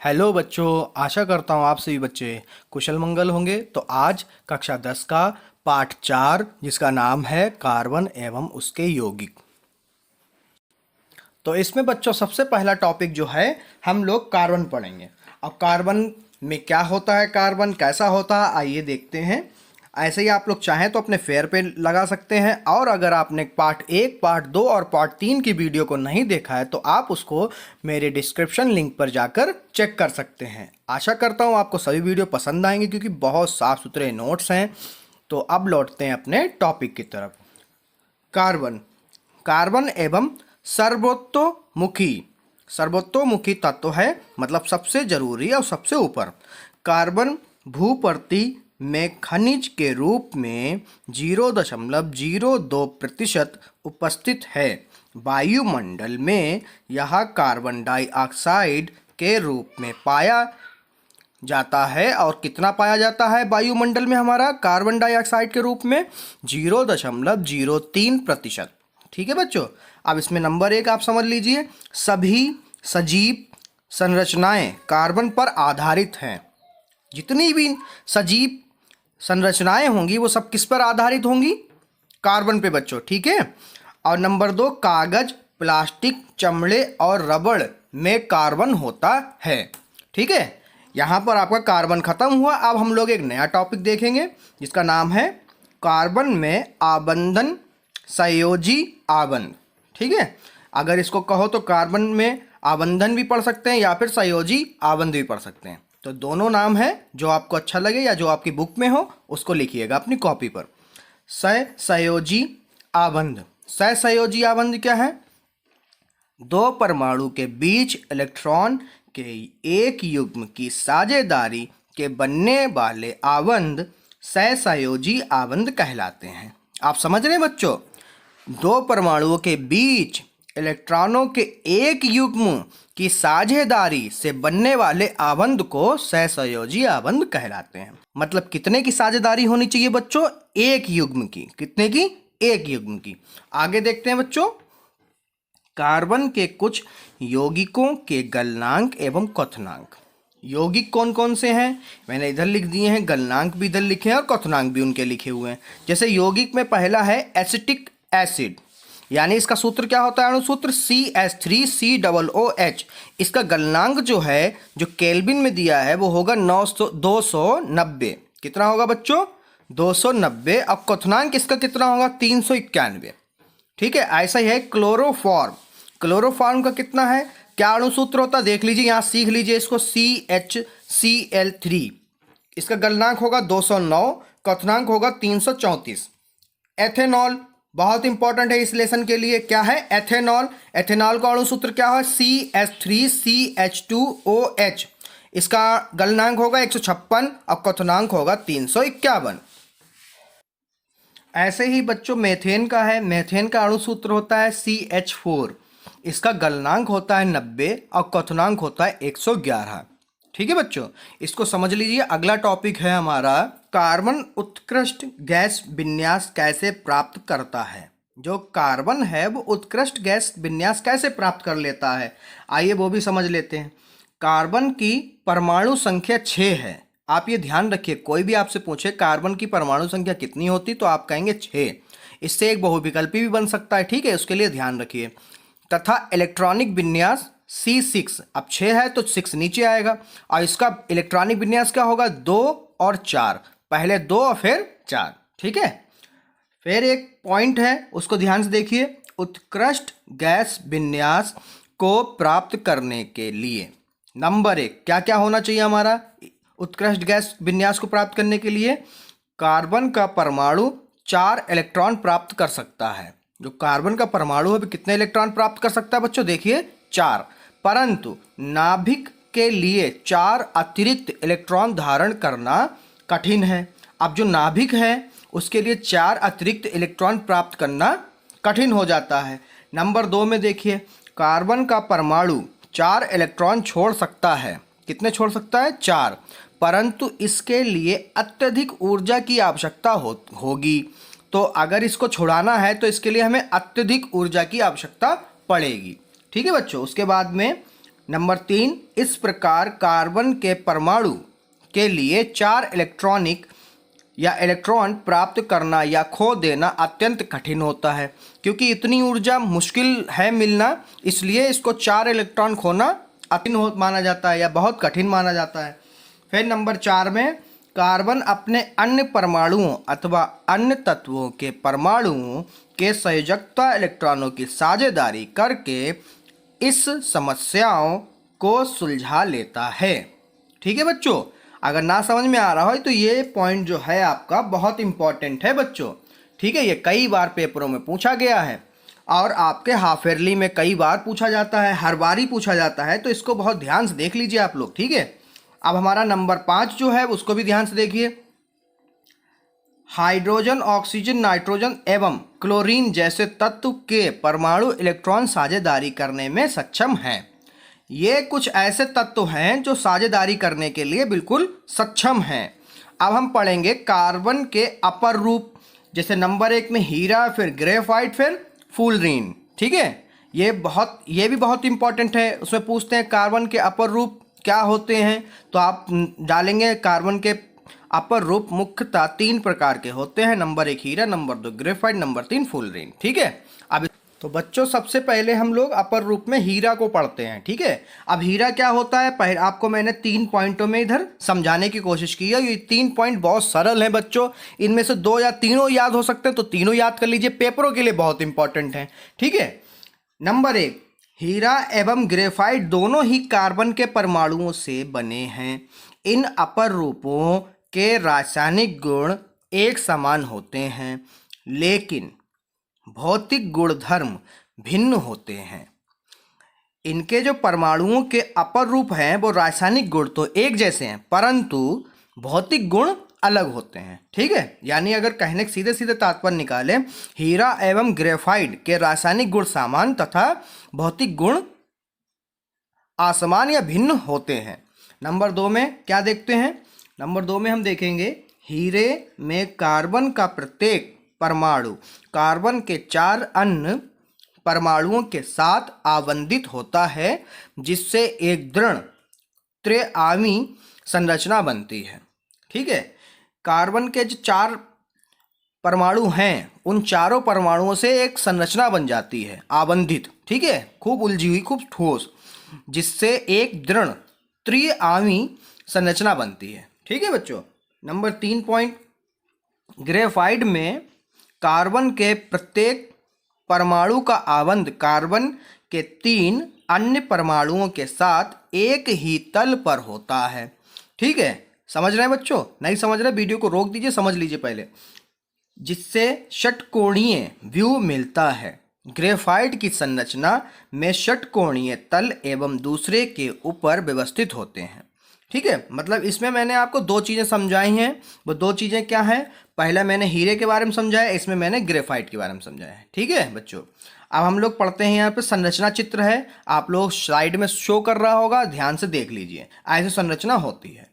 Hello बच्चों, आशा करता हूँ आप सभी बच्चे कुशल मंगल होंगे। तो आज कक्षा 10 का पाठ 4 जिसका नाम है कार्बन एवं उसके यौगिक। तो इसमें बच्चों सबसे पहला टॉपिक जो है हम लोग कार्बन पढ़ेंगे। अब कार्बन में क्या होता है, कार्बन कैसा होता है, आइए देखते हैं। ऐसे ही आप लोग चाहें तो अपने फेयर पे लगा सकते हैं, और अगर आपने पार्ट 1, पार्ट 2 और पार्ट 3 की वीडियो को नहीं देखा है तो आप उसको मेरे डिस्क्रिप्शन लिंक पर जाकर चेक कर सकते हैं। आशा करता हूँ आपको सभी वीडियो पसंद आएंगे क्योंकि बहुत साफ सुथरे नोट्स हैं। तो अब लौटते हैं अपने टॉपिक की तरफ। कार्बन कार्बन एवं सर्वतोमुखी सर्वतोमुखी तत्व है, मतलब सबसे जरूरी और सबसे ऊपर। कार्बन भूप्रति में खनिज के रूप में 0.02% उपस्थित है। वायुमंडल में यह कार्बन डाइऑक्साइड के रूप में पाया जाता है। और कितना पाया जाता है वायुमंडल में हमारा कार्बन डाइऑक्साइड के रूप में? 0.03%। ठीक है बच्चों। अब इसमें नंबर 1 आप समझ लीजिए, सभी सजीव संरचनाएं कार्बन पर आधारित हैं। जितनी भी सजीव संरचनाएं होंगी वो सब किस पर आधारित होंगी? कार्बन पे बच्चों, ठीक है। और नंबर 2, कागज, प्लास्टिक, चमड़े और रबड़ में कार्बन होता है। ठीक है, यहाँ पर आपका कार्बन खत्म हुआ। अब हम लोग एक नया टॉपिक देखेंगे जिसका नाम है कार्बन में आबंधन संयोजी आबंध। ठीक है, अगर इसको कहो तो कार्बन में आबंधन भी पढ़ सकते हैं या फिर संयोजी आबंध भी पढ़ सकते हैं। तो दोनों नाम है, जो आपको अच्छा लगे या जो आपकी बुक में हो उसको लिखिएगा अपनी कॉपी पर। सहसंयोजी आबंध। सहसंयोजी आबंध क्या है? दो परमाणु के बीच इलेक्ट्रॉन के एक युग्म की साझेदारी के बनने वाले आबंध सहसंयोजी आबंध कहलाते हैं। आप समझ रहे हैं बच्चों? दो परमाणुओं के बीच इलेक्ट्रॉनों के एक युग्म की साझेदारी से बनने वाले आबंध को सहसंयोजी आबंध कहलाते हैं। मतलब कितने की साझेदारी होनी चाहिए बच्चों? एक युग्म की। कितने की? एक युग्म की। आगे देखते हैं बच्चों, कार्बन के कुछ यौगिकों के गलनांक एवं क्वथनांक। यौगिक कौन कौन से हैं मैंने इधर लिख दिए हैं, गलनांक भी इधर लिखे हैं और क्वथनांक भी उनके लिखे हुए हैं। जैसे यौगिक में पहला है एसिटिक एसिड, यानी इसका सूत्र क्या होता है? अणुसूत्र CH3COOH। इसका गलनांक जो है, जो केल्विन में दिया है, वो होगा 290। कितना होगा बच्चों? 290। अब क्वथनांक इसका कितना होगा? 391। ठीक है, ऐसा ही है क्लोरोफॉर्म। क्लोरोफॉर्म का कितना है? क्या अणुसूत्र होता है देख लीजिए, यहाँ सीख लीजिए इसको, CHCl3। इसका गलनांक होगा 209, क्वथनांक होगा 334। एथेनॉल बहुत इंपॉर्टेंट है इस लेसन के लिए। क्या है? एथेनॉल। एथेनॉल का अणुसूत्र क्या है? CH3CH2OH। इसका गलनांक होगा 156 और क्वथनांक होगा 351। ऐसे ही बच्चों मेथेन का है। मेथेन का अणुसूत्र होता है CH4। इसका गलनांक होता है 90 और क्वथनांक होता है 111। ठीक है बच्चों, इसको समझ लीजिए। अगला टॉपिक है हमारा, कार्बन उत्कृष्ट गैस विन्यास कैसे प्राप्त करता है। जो कार्बन है वो उत्कृष्ट गैस विन्यास कैसे प्राप्त कर लेता है, आइए वो भी समझ लेते हैं। कार्बन की परमाणु संख्या 6 है। आप ये ध्यान रखिए, कोई भी आपसे पूछे कार्बन की परमाणु संख्या कितनी होती तो आप कहेंगे 6। इससे एक बहुविकल्पी भी बन सकता है, ठीक है, उसके लिए ध्यान रखिए। तथा इलेक्ट्रॉनिक विन्यास C6। अब 6 है तो 6 नीचे आएगा, और इसका इलेक्ट्रॉनिक विन्यास क्या होगा? 2 और 4। पहले 2 और फिर 4। ठीक है, फिर एक पॉइंट है उसको ध्यान से देखिए। उत्कृष्ट गैस विन्यास को प्राप्त करने के लिए नंबर 1 क्या क्या होना चाहिए हमारा? उत्कृष्ट गैस विन्यास को प्राप्त करने के लिए कार्बन का परमाणु 4 इलेक्ट्रॉन प्राप्त कर सकता है। जो कार्बन का परमाणु है कितने इलेक्ट्रॉन प्राप्त कर सकता है बच्चों? देखिए 4। परंतु नाभिक के लिए 4 अतिरिक्त इलेक्ट्रॉन धारण करना कठिन है। अब जो नाभिक है उसके लिए 4 अतिरिक्त इलेक्ट्रॉन प्राप्त करना कठिन हो जाता है। नंबर 2 में देखिए, कार्बन का परमाणु 4 इलेक्ट्रॉन छोड़ सकता है। कितने छोड़ सकता है? 4। परंतु इसके लिए अत्यधिक ऊर्जा की आवश्यकता होगी। तो अगर इसको छुड़ाना है तो इसके लिए हमें अत्यधिक ऊर्जा की आवश्यकता पड़ेगी। ठीक है बच्चों। उसके बाद में नंबर 3, इस प्रकार कार्बन के परमाणु के लिए 4 इलेक्ट्रॉनिक या इलेक्ट्रॉन प्राप्त करना या खो देना अत्यंत कठिन होता है, क्योंकि इतनी ऊर्जा मुश्किल है मिलना, इसलिए इसको 4 इलेक्ट्रॉन खोना माना जाता है या बहुत कठिन माना जाता है। फिर नंबर 4 में, कार्बन अपने अन्य परमाणुओं अथवा अन्य तत्वों के परमाणुओं के संयोजकता इलेक्ट्रॉनों की साझेदारी करके इस समस्याओं को सुलझा लेता है। ठीक है बच्चों, अगर ना समझ में आ रहा हो तो ये पॉइंट जो है आपका बहुत इंपॉर्टेंट है बच्चों। ठीक है, ये कई बार पेपरों में पूछा गया है और आपके हाफ ईयरली में कई बार पूछा जाता है, हर बार ही पूछा जाता है, तो इसको बहुत ध्यान से देख लीजिए आप लोग। ठीक है, अब हमारा नंबर 5 जो है उसको भी ध्यान से देखिए। हाइड्रोजन, ऑक्सीजन, नाइट्रोजन एवं क्लोरीन जैसे तत्व के परमाणु इलेक्ट्रॉन साझेदारी करने में सक्षम हैं। ये कुछ ऐसे तत्व हैं जो साझेदारी करने के लिए बिल्कुल सक्षम हैं। अब हम पढ़ेंगे कार्बन के अपर रूप, जैसे नंबर 1 में हीरा, फिर ग्रेफाइट, फिर फुलरीन। ठीक है, ये भी बहुत इंपॉर्टेंट है। उसमें पूछते हैं कार्बन के अपर रूप क्या होते हैं, तो आप डालेंगे कार्बन के अपर रूप मुख्यतः 3 प्रकार के होते हैं। नंबर 1 हीरा, नंबर 2 ग्रेफाइट, नंबर 3 फुलरीन। ठीक है, अब तो बच्चों सबसे पहले हम लोग अपर रूप में हीरा को पढ़ते हैं। ठीक है, अब हीरा क्या होता है, पहले आपको मैंने 3 पॉइंटों में इधर समझाने की कोशिश की है। ये 3 पॉइंट बहुत सरल हैं बच्चों, इनमें से 2 या तीनों याद हो सकते हैं तो तीनों याद कर लीजिए, पेपरों के लिए बहुत इंपॉर्टेंट हैं। ठीक है, नंबर 1, हीरा एवं ग्रेफाइट दोनों ही कार्बन के परमाणुओं से बने हैं। इन अपर रूपों के रासायनिक गुण एक समान होते हैं, लेकिन भौतिक गुणधर्म भिन्न होते हैं। इनके जो परमाणुओं के अपर रूप हैं वो रासायनिक गुण तो एक जैसे हैं, परंतु भौतिक गुण अलग होते हैं। ठीक है, यानी अगर कहने के सीधे सीधे तात्पर्य निकाले, हीरा एवं ग्रेफाइट के रासायनिक गुण समान तथा भौतिक गुण असमान या भिन्न होते हैं। नंबर 2 में क्या देखते हैं, नंबर 2 में हम देखेंगे हीरे में कार्बन का प्रत्येक परमाणु कार्बन के 4 अन्य परमाणुओं के साथ आवंधित होता है, जिससे एक दृढ़ त्रिआयामी संरचना बनती है। ठीक है, कार्बन के जो 4 परमाणु हैं उन चारों परमाणुओं से एक संरचना बन जाती है आवंधित। ठीक है, खूब उलझी हुई, खूब ठोस, जिससे एक दृढ़ त्रिआयामी संरचना बनती है। ठीक है बच्चों, नंबर 3 पॉइंट, ग्रेफाइट में कार्बन के प्रत्येक परमाणु का आवंध कार्बन के 3 अन्य परमाणुओं के साथ एक ही तल पर होता है। ठीक है, समझ रहे हैं बच्चों? नहीं समझ रहे वीडियो को रोक दीजिए, समझ लीजिए पहले, जिससे षटकोणीय व्यू मिलता है। ग्रेफाइट की संरचना में षटकोणीय तल एवं दूसरे के ऊपर व्यवस्थित होते हैं। ठीक है, मतलब इसमें मैंने आपको 2 चीज़ें समझाई हैं। वो 2 चीज़ें क्या हैं, पहला मैंने हीरे के बारे में समझाया, इसमें मैंने ग्रेफाइट के बारे में समझाया है। ठीक है बच्चों, अब हम लोग पढ़ते हैं। यहाँ पे संरचना चित्र है, आप लोग स्लाइड में शो कर रहा होगा, ध्यान से देख लीजिए, ऐसी संरचना होती है।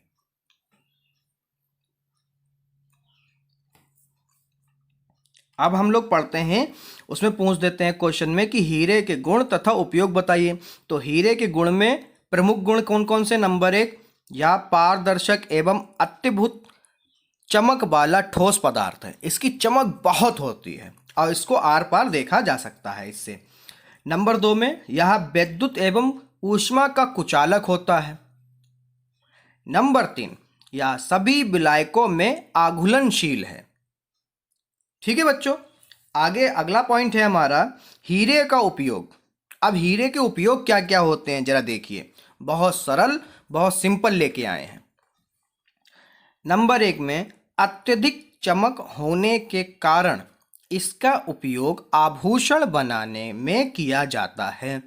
अब हम लोग पढ़ते हैं, उसमें पूछ देते हैं क्वेश्चन में कि हीरे के गुण तथा उपयोग बताइए। तो हीरे के गुण में प्रमुख गुण कौन कौन से? नंबर 1, यह पारदर्शक एवं अत्यभुत चमक वाला ठोस पदार्थ है। इसकी चमक बहुत होती है और इसको आर पार देखा जा सकता है इससे। नंबर 2 में यह विद्युत एवं ऊष्मा का कुचालक होता है। नंबर 3, यह सभी विलायकों में आघूलनशील है। ठीक है बच्चों, आगे अगला पॉइंट है हमारा हीरे का उपयोग। अब हीरे के उपयोग क्या क्या होते हैं जरा देखिए, बहुत सरल, बहुत सिंपल लेके आए हैं। नंबर 1 में अत्यधिक चमक होने के कारण इसका उपयोग आभूषण बनाने में किया जाता है।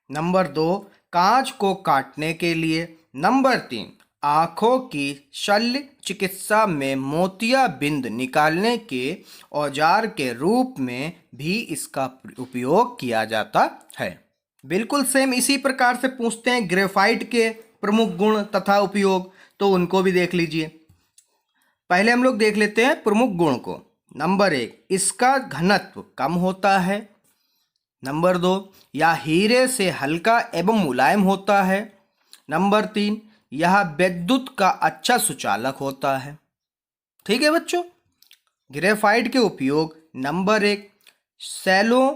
नंबर 2, कांच को काटने के लिए। नंबर 3, आँखों की शल्य चिकित्सा में मोतियाबिंद निकालने के औजार के रूप में भी इसका उपयोग किया जाता है। बिल्कुल सेम इसी प्रकार से पूछते हैं ग्रेफाइट के प्रमुख गुण तथा उपयोग, तो उनको भी देख लीजिए। पहले हम लोग देख लेते हैं प्रमुख गुण को। नंबर 1, इसका घनत्व कम होता है। नंबर 2, यह हीरे से हल्का एवं मुलायम होता है। नंबर 3, यह विद्युत का अच्छा सुचालक होता है। ठीक है बच्चों, ग्रेफाइट के उपयोग नंबर 1, सेलों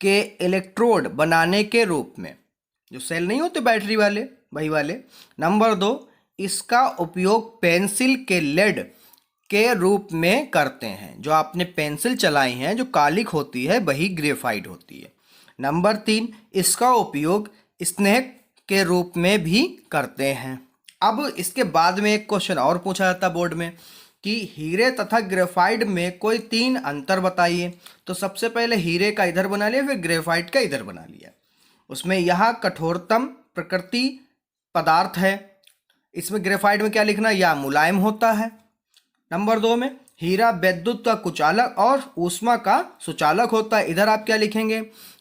के इलेक्ट्रोड बनाने के रूप में, जो सेल नहीं होते बैटरी वाले, वही वाले। नंबर 2, इसका उपयोग पेंसिल के लेड के रूप में करते हैं। जो आपने पेंसिल चलाई हैं, जो कालिक होती है, वही ग्रेफाइट होती है। नंबर 3, इसका उपयोग स्नेह के रूप में भी करते हैं। अब इसके बाद में एक क्वेश्चन और पूछा जाता बोर्ड में कि हीरे तथा ग्रेफाइट में कोई 3 अंतर बताइए। तो सबसे पहले हीरे का इधर बना लिया, फिर ग्रेफाइट का इधर बना लिया। उसमें यह कठोरतम प्रकृति पदार्थ है। इसमें ग्रेफाइट में क्या लिखना, यह मुलायम होता है। नंबर 2 में हीरा विद्युत का कुचालक और ऊष्मा का सुचालक होता है। इधर आप क्या लिखेंगे,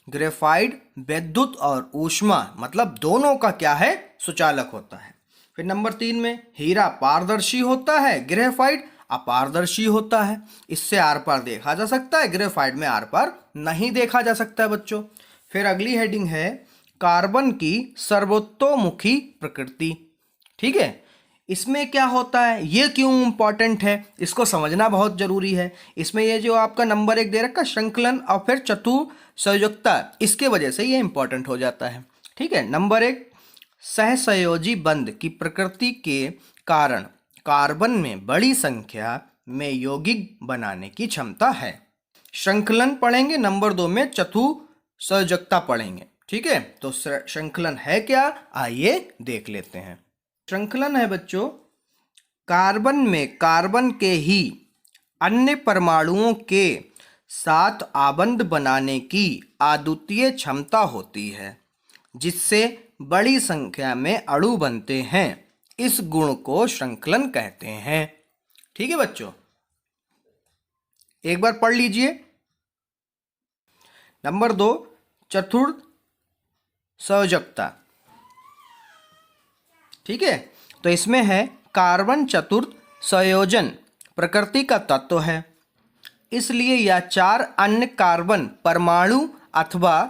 ग्रेफाइट विद्युत और ऊष्मा मतलब दोनों का क्या है, सुचालक होता है। फिर नंबर 3 में हीरा पारदर्शी होता है, ग्रेफाइट अपारदर्शी होता है। इससे आर पार देखा जा सकता है, ग्रेफाइट में आर पार नहीं देखा जा सकता है बच्चों। फिर अगली हेडिंग है कार्बन की सर्वतोमुखी प्रकृति। ठीक है, इसमें क्या होता है, ये क्यों इंपॉर्टेंट है, इसको समझना बहुत जरूरी है। इसमें ये जो आपका नंबर 1 दे रखा श्रृंखलन और फिर चतुर संयोजकता, इसके वजह से ये इंपॉर्टेंट हो जाता है। ठीक है, नंबर 1, सहसंयोजी बंध की प्रकृति के कारण कार्बन में बड़ी संख्या में यौगिक बनाने की क्षमता है। श्रृंखलन पढ़ेंगे, नंबर 2 में चतुर संयोजकता पढ़ेंगे। ठीक है, तो श्रृंखलन है क्या, आइए देख लेते हैं। श्रृंखलन है बच्चों, कार्बन में कार्बन के ही अन्य परमाणुओं के साथ आबंध बनाने की अद्वितीय क्षमता होती है, जिससे बड़ी संख्या में अणु बनते हैं। इस गुण को श्रृंखलन कहते हैं। ठीक है बच्चों, एक बार पढ़ लीजिए। नंबर 2, चतुर्थ संयोजकता। ठीक है, तो इसमें है कार्बन चतुर्थ संयोजन प्रकृति का तत्व है, इसलिए यह 4 अन्य कार्बन परमाणु अथवा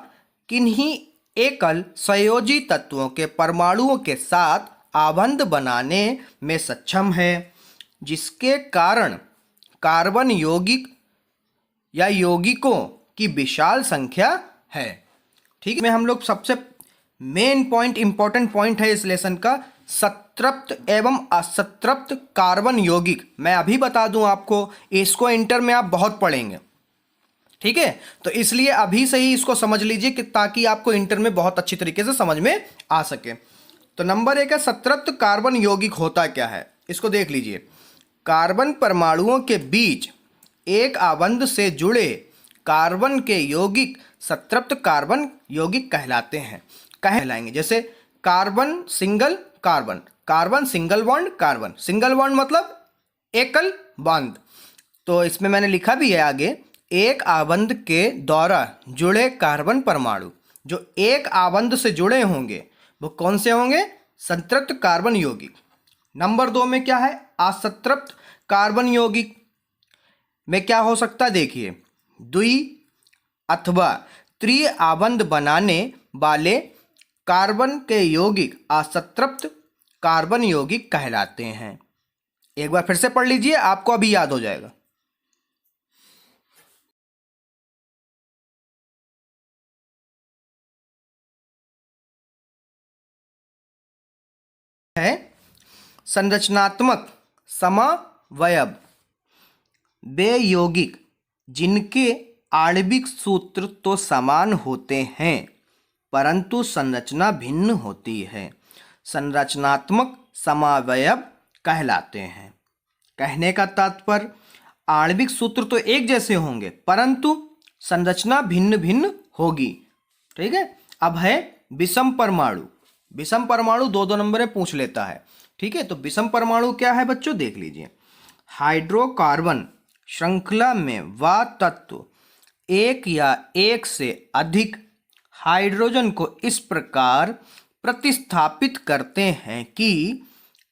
किन्हीं एकल संयोजी तत्वों के परमाणुओं के साथ आबंध बनाने में सक्षम है, जिसके कारण कार्बन यौगिक या यौगिकों की विशाल संख्या है। ठीक है, में हम लोग सबसे मेन पॉइंट, इंपॉर्टेंट पॉइंट है इस लेसन का, संतृप्त एवं असंतृप्त कार्बन यौगिक। मैं अभी बता दूं आपको, इसको इंटर में आप बहुत पढ़ेंगे। ठीक है, तो इसलिए अभी से ही इसको समझ लीजिए कि ताकि आपको इंटर में बहुत अच्छी तरीके से समझ में आ सके। तो नंबर 1 है संतृप्त कार्बन यौगिक होता क्या है, इसको देख लीजिए। कार्बन परमाणुओं के बीच एक आबंध से जुड़े कार्बन के यौगिक संतृप्त कार्बन यौगिक कहलाते हैं। कहलाएंगे जैसे carbon single carbon, carbon single bond, carbon single bond मतलब एकल बंध। तो इसमें मैंने लिखा भी है आगे, एक आबंध के द्वारा जुड़े कार्बन परमाणु जो एक आबंध से जुड़े होंगे वो कौन से होंगे, संतृप्त कार्बन यौगिक। नंबर 2 में क्या है, असंतृप्त कार्बन यौगिक में क्या हो सकता है, देखिए द्वि अथवा त्रि आबंध बनाने वाले कार्बन के यौगिक असंतृप्त कार्बन यौगिक कहलाते हैं। एक बार फिर से पढ़ लीजिए, आपको अभी याद हो जाएगा। है संरचनात्मक समवयव वे यौगिक जिनके आणविक सूत्र तो समान होते हैं परंतु संरचना भिन्न होती है, संरचनात्मक समवयव कहलाते हैं। कहने का तात्पर्य आणविक सूत्र तो एक जैसे होंगे परंतु संरचना भिन्न भिन्न होगी। ठीक है, अब है विषम परमाणु। विषम परमाणु 2-2 नंबर में पूछ लेता है। ठीक है, तो विषम परमाणु क्या है बच्चों, देख लीजिए। हाइड्रोकार्बन श्रृंखला में वह तत्व एक या एक से अधिक हाइड्रोजन को इस प्रकार प्रतिस्थापित करते हैं कि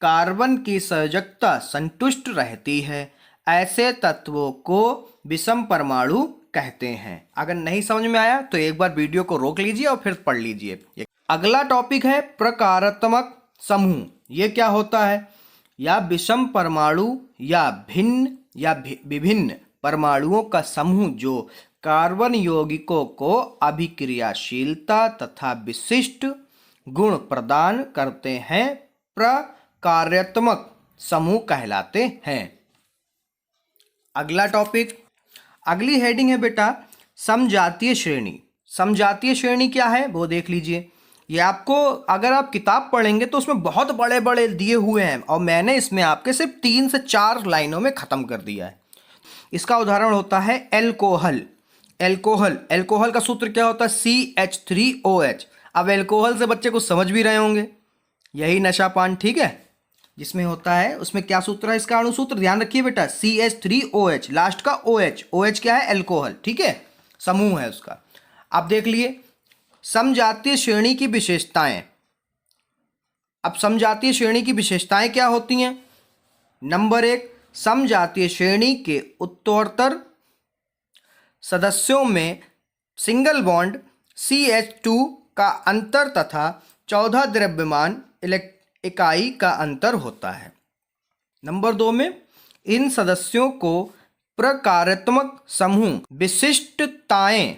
कार्बन की संयोजकता संतुष्ट रहती है। ऐसे तत्वों को विषम परमाणु कहते हैं। अगर नहीं समझ में आया तो एक बार वीडियो को रोक लीजिए और फिर पढ़ लीजिए। अगला टॉपिक है प्रकारात्मक समूह। ये क्या होता है? या विषम परमाणु या भिन्न या विभिन्न परमाणुओं का समूह जो कार्बन यौगिकों को अभिक्रियाशीलता तथा विशिष्ट गुण प्रदान करते हैं प्रकार्यात्मक समूह कहलाते हैं। अगला टॉपिक, अगली हेडिंग है बेटा समजातीय श्रेणी। समजातीय श्रेणी क्या है वो देख लीजिए। ये आपको अगर आप किताब पढ़ेंगे तो उसमें बहुत बड़े बड़े दिए हुए हैं और मैंने इसमें आपके सिर्फ 3 से 4 लाइनों में ख़त्म कर दिया है। इसका उदाहरण होता है एल्कोहल। एल्कोहल का सूत्र क्या होता है? CH3OH। अब एल्कोहल से बच्चे कुछ समझ भी रहे होंगे, यही नशा पान, ठीक है, जिसमें होता है। उसमें क्या सूत्र है? इसका अणुसूत्र ध्यान रखिए बेटा, CH3OH, लास्ट का OH क्या है? एल्कोहल, ठीक है, समूह है उसका। अब देख लिए समजातीय श्रेणी की विशेषताएं। अब समजातीय श्रेणी की विशेषताएं क्या होती हैं? नंबर 1, समजातीय श्रेणी के उत्तरोत्तर सदस्यों में सिंगल बॉन्ड CH2 का अंतर तथा 14 द्रव्यमान इकाई का अंतर होता है। नंबर 2 में इन सदस्यों को प्रकारात्मक समूह विशिष्टताएं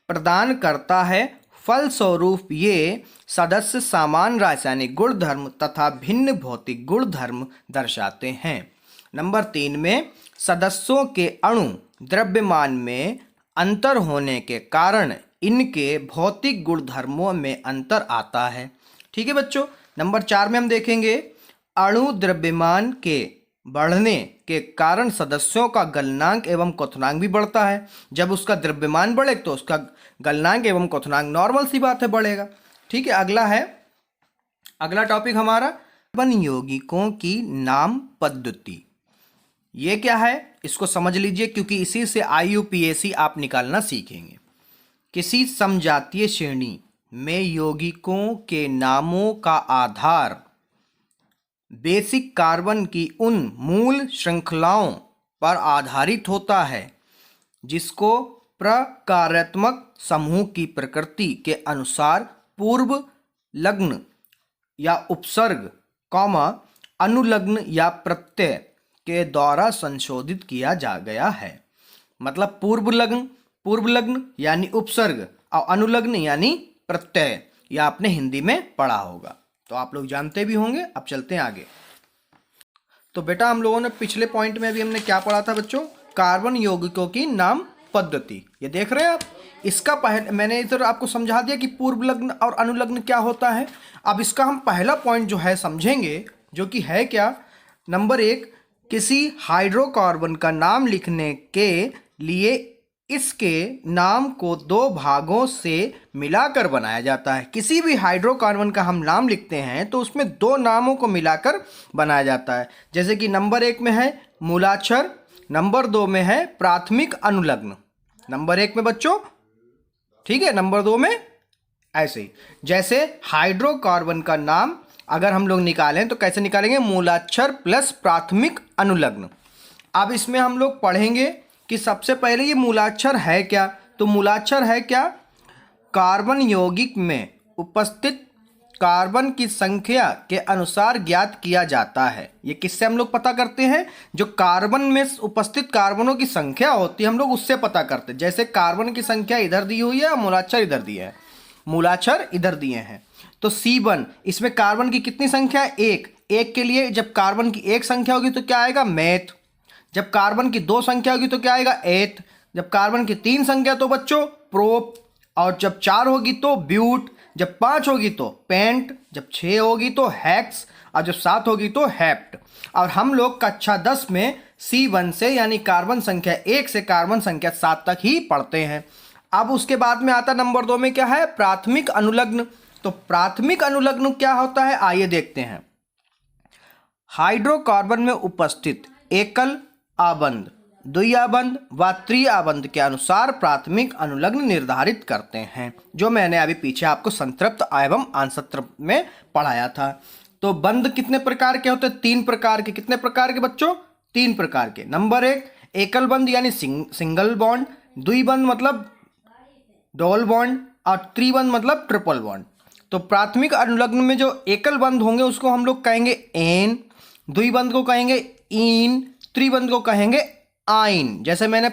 प्रदान करता है। फलस्वरूप ये सदस्य समान रासायनिक गुणधर्म तथा भिन्न भौतिक गुणधर्म दर्शाते हैं। नंबर 3 में सदस्यों के अणु द्रव्यमान में अंतर होने के कारण इनके भौतिक गुणधर्मों में अंतर आता है। ठीक है बच्चों। नंबर 4 में हम देखेंगे अणु द्रव्यमान के बढ़ने के कारण सदस्यों का गलनांक एवं क्वथनांक भी बढ़ता है। जब उसका द्रव्यमान बढ़े तो उसका गलनांक एवं क्वथनांक नॉर्मल सी बात है, बढ़ेगा। ठीक है। अगला टॉपिक हमारा कार्बन यौगिकों की नाम पद्धति। ये क्या है इसको समझ लीजिए, क्योंकि इसी से IUPAC आप निकालना सीखेंगे। किसी समजातीय श्रेणी में यौगिकों के नामों का आधार बेसिक कार्बन की उन मूल श्रृंखलाओं पर आधारित होता है जिसको प्रकार्यात्मक समूह की प्रकृति के अनुसार पूर्व लग्न या उपसर्ग, अनुलग्न या प्रत्यय के द्वारा संशोधित किया जा गया है। मतलब पूर्व लग्न यानी उपसर्ग और अनुलग्न यानी प्रत्यय, यह आपने हिंदी में पढ़ा होगा, तो आप लोग जानते भी होंगे। अब चलते हैं आगे। तो बेटा हम लोगों ने पिछले पॉइंट में अभी हमने क्या पढ़ा था बच्चों? कार्बन यौगिकों की नाम पद्धति। ये देख रहे हैं आप। इसका मैंने इधर आपको समझा दिया कि पूर्व लग्न और अनुलग्न क्या होता है। अब इसका हम पहला पॉइंट जो है समझेंगे, जो कि है क्या? नंबर 1, किसी हाइड्रोकार्बन का नाम लिखने के लिए इसके नाम को 2 भागों से मिलाकर बनाया जाता है। किसी भी हाइड्रोकार्बन का हम नाम लिखते हैं तो उसमें 2 नामों को मिलाकर बनाया जाता है। जैसे कि नंबर 1 में है मूलाक्षर, नंबर 2 में है प्राथमिक अनुलग्न। नंबर 1 में बच्चों, ठीक है, नंबर 2 में ऐसे ही। जैसे हाइड्रोकार्बन का नाम अगर हम लोग निकालें तो कैसे निकालेंगे? मूलाक्षर प्लस प्राथमिक अनुलग्न। अब इसमें हम लोग पढ़ेंगे कि सबसे पहले ये मूलाक्षर है क्या। तो मूलाक्षर है क्या? कार्बन यौगिक में उपस्थित कार्बन की संख्या के अनुसार ज्ञात किया जाता है। ये किससे हम लोग पता करते हैं? जो कार्बन में उपस्थित कार्बनों की संख्या होती है हम लोग उससे पता करते हैं। जैसे कार्बन की संख्या इधर दी हुई है और मूलाक्षर इधर दिए हैं, मूलाक्षर इधर दिए हैं। तो C1, इसमें कार्बन की कितनी संख्या है? 1 के लिए जब कार्बन की 1 संख्या होगी तो क्या आएगा? मेथ। जब कार्बन की 2 संख्या होगी तो क्या आएगा? एथ। जब कार्बन की 3 संख्या तो बच्चों प्रोप। और जब 4 होगी तो ब्यूट। जब 5 होगी तो पेंट। जब 6 होगी तो हेक्स। और जब 7 होगी तो हेप्ट। और हम लोग कक्षा 10 में C1 से यानी कार्बन संख्या 1 से कार्बन संख्या 7 तक ही पढ़ते हैं। अब उसके बाद में आता नंबर 2 में क्या है? प्राथमिक अनुलग्न। तो प्राथमिक अनुलग्न क्या होता है आइए देखते हैं। हाइड्रोकार्बन में उपस्थित एकल आबंध, द्विआबंध व त्रिआबंध के अनुसार प्राथमिक अनुलग्न निर्धारित करते हैं, जो मैंने अभी पीछे आपको संतृप्त एवं अनसंतृप्त में पढ़ाया था। तो बंध कितने प्रकार के होते हैं? 3 प्रकार के। कितने प्रकार के बच्चों? 3 प्रकार के। नंबर 1 एकल बंध यानी सिंगल बॉन्ड। द्विबंध मतलब डबल बॉन्ड, और त्रिबंध मतलब ट्रिपल बॉन्ड। तो प्राथमिक अनुलग्न में जो एकल बंध होंगे उसको हम लोग कहेंगे एन, द्विबंध को कहेंगे इन, त्रिबंध को कहेंगे आइन। जैसे मैंने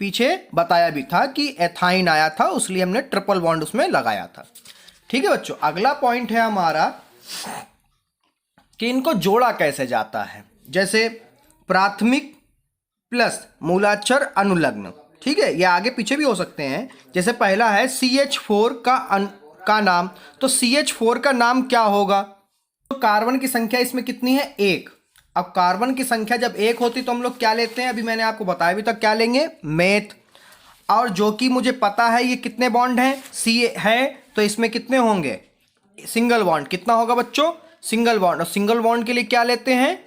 पीछे बताया भी था कि एथाइन आया था, उसलिए हमने ट्रिपल बॉन्ड उसमें लगाया था। ठीक है बच्चों, अगला पॉइंट है हमारा कि इनको जोड़ा कैसे जाता है। जैसे प्राथमिक प्लस मूलाक्षर अनुलग्न, ठीक है, ये आगे पीछे भी हो सकते हैं। जैसे पहला है CH4 का नाम, तो CH4 का नाम क्या होगा? तो कार्बन की संख्या इसमें कितनी है? 1। अब कार्बन की संख्या जब 1 होती तो हम लोग क्या लेते हैं, अभी मैंने आपको बताया भी था, क्या लेंगे? मेथ। और जो कि मुझे पता है ये कितने बॉन्ड हैं, C है, तो इसमें कितने होंगे? Single bond. कितना होगा बच्चों? Single bond. और सिंगल बॉन्ड के लिए क्या लेते हैं?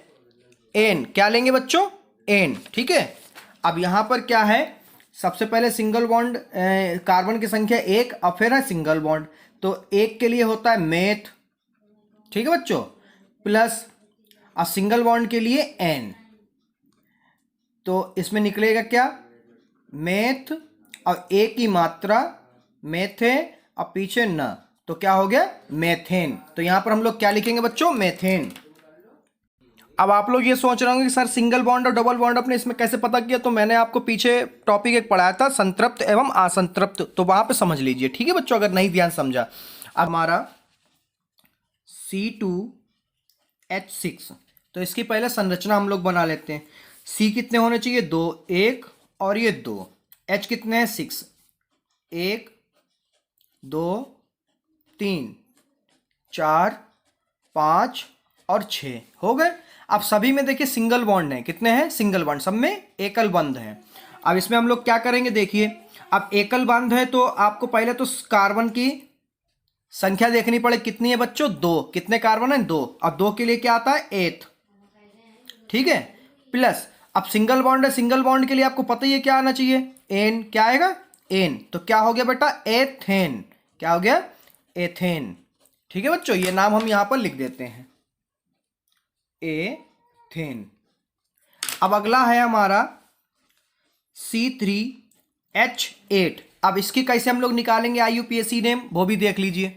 एन। क्या लेंगे बच्चों? एन। ठीक है, अब यहां पर क्या है, सबसे पहले सिंगल बॉन्ड, कार्बन की संख्या 1, और फिर है सिंगल बॉन्ड, तो 1 के लिए होता है मेथ, ठीक है बच्चों, प्लस, और सिंगल बॉन्ड के लिए एन। तो इसमें निकलेगा क्या? मेथ और ए की मात्रा मेथे और पीछे न, तो क्या हो गया? मेथेन। तो यहां पर हम लोग क्या लिखेंगे बच्चों? मेथेन। अब आप लोग ये सोच रहे होंगे कि सर सिंगल बॉन्ड और डबल बॉन्ड अपने इसमें कैसे पता किया? तो मैंने आपको पीछे टॉपिक एक पढ़ाया था, संतृप्त एवं असंतृप्त, तो वहां पे समझ लीजिए। ठीक है बच्चों, अगर नहीं ध्यान समझा। अब हमारा C2H6, तो इसकी पहले संरचना हम लोग बना लेते हैं। C कितने होने चाहिए? 2, 1 और ये 2। H कितने हैं? 6, 1 2 3 4 5 और 6 हो गए। अब सभी में देखिए सिंगल बॉन्ड है, कितने हैं? सिंगल बॉन्ड, सब में एकल बंध है। अब इसमें हम लोग क्या करेंगे, देखिए, अब एकल बंध है तो आपको पहले तो कार्बन की संख्या देखनी पड़े, कितनी है बच्चों? 2। कितने कार्बन है? 2, और 2 के लिए क्या आता है? 8। ठीक है, प्लस, अब सिंगल बॉन्ड है, सिंगल बॉन्ड के लिए आपको पता ही है क्या आना चाहिए? एन। क्या आएगा? एन। तो क्या हो गया बेटा? एथेन। क्या हो गया? एथेन। ठीक है बच्चों, ये नाम हम यहां पर लिख देते हैं, एथेन। अब अगला है हमारा C3H8। अब इसकी कैसे हम लोग निकालेंगे IUPAC नेम, वो भी देख लीजिए।